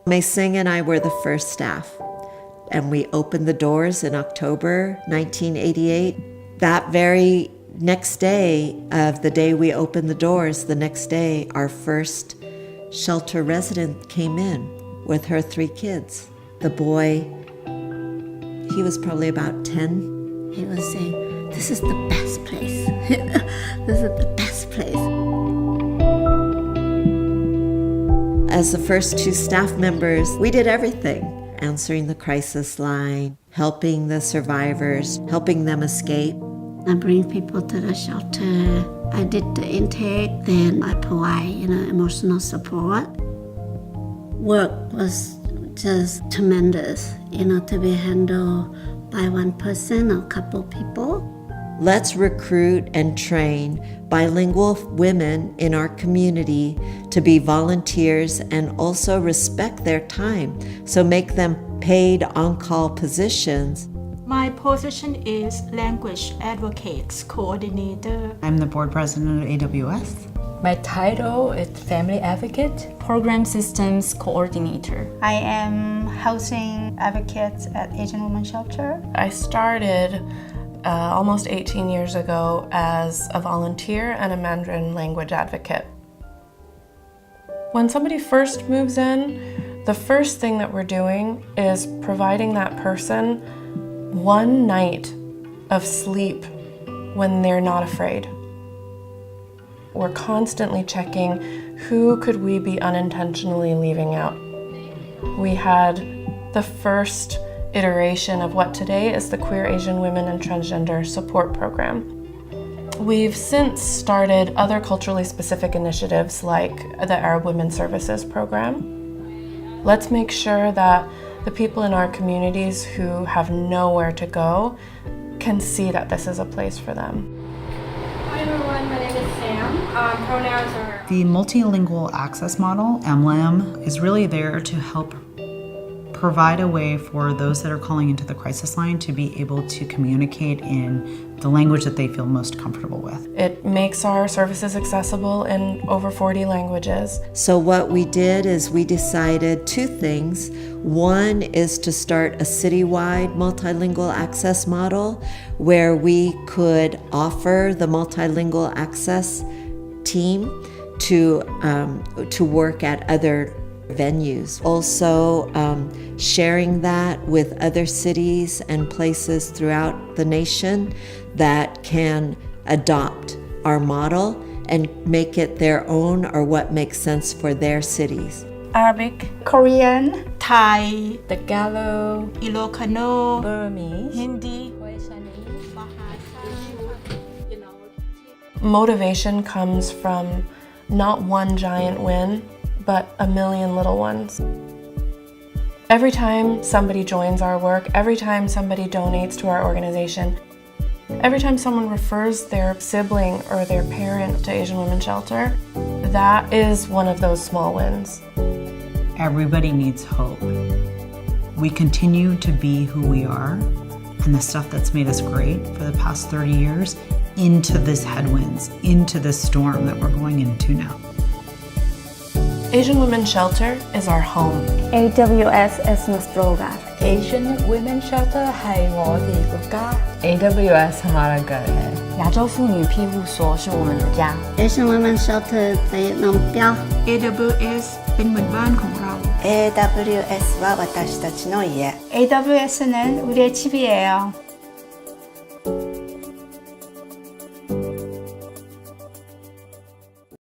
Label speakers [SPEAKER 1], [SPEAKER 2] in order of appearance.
[SPEAKER 1] Mei Sing and I were the first staff, and we opened the doors in October 1988. That very next day of the day we opened the doors, the next day, our first shelter resident came in with her 3 kids. The boy, he was probably about 10.
[SPEAKER 2] He was saying, "This is the best place. This is the best place."
[SPEAKER 1] As the first 2 staff members, we did everything. Answering the crisis line, helping the survivors, helping them escape.
[SPEAKER 2] I bring people to the shelter. I did the intake, then I provide, emotional support. Work was just tremendous, to be handled by one person or a couple people.
[SPEAKER 1] Let's recruit and train bilingual women in our community to be volunteers and also respect their time, so make them paid on-call positions.
[SPEAKER 3] My position is Language Advocates Coordinator.
[SPEAKER 4] I'm the board president of AWS.
[SPEAKER 5] My title is Family Advocate, Program Systems Coordinator.
[SPEAKER 6] I am Housing Advocate at Asian Women's Shelter.
[SPEAKER 7] I started almost 18 years ago as a volunteer and a Mandarin language advocate. When somebody first moves in, the first thing that we're doing is providing that person one night of sleep when they're not afraid. We're constantly checking who could we be unintentionally leaving out. We had the first iteration of what today is the Queer Asian Women and Transgender Support Program. We've since started other culturally specific initiatives like the Arab Women's Services Program. Let's make sure that the people in our communities who have nowhere to go can see that this is a place for them.
[SPEAKER 8] Hi everyone, my name is Sam. Pronouns are...
[SPEAKER 4] The multilingual access model, MLAM, is really there to help provide a way for those that are calling into the crisis line to be able to communicate in the language that they feel most comfortable with.
[SPEAKER 7] It makes our services accessible in over 40 languages.
[SPEAKER 1] So what we did is we decided 2 things. One is to start a citywide multilingual access model where we could offer the multilingual access team to work at other venues. Also sharing that with other cities and places throughout the nation that can adopt our model and make it their own or what makes sense for their cities.
[SPEAKER 6] Arabic, Korean,
[SPEAKER 3] Thai,
[SPEAKER 5] Tagalog,
[SPEAKER 3] Ilocano,
[SPEAKER 5] Burmese,
[SPEAKER 3] Hindi.
[SPEAKER 7] Motivation comes from not one giant win, but a million little ones. Every time somebody joins our work, every time somebody donates to our organization, every time someone refers their sibling or their parent to Asian Women's Shelter, that is one of those small wins.
[SPEAKER 4] Everybody needs hope. We continue to be who we are and the stuff that's made us great for the past 30 years into this headwinds, into this storm that we're going into now.
[SPEAKER 7] Asian Women's Shelter is our home.
[SPEAKER 6] AWS is nuestro hogar.
[SPEAKER 5] Asian Women's Shelter 係我哋國家 AWS हमारा घर है亞洲婦女庇護所是我們的家
[SPEAKER 2] Asian Women's Shelter 在น้อง標
[SPEAKER 3] AWS เป็นเหมือนบ้านของเรา
[SPEAKER 9] AWS は私たちの家
[SPEAKER 6] AWS는 우리의 집이에요.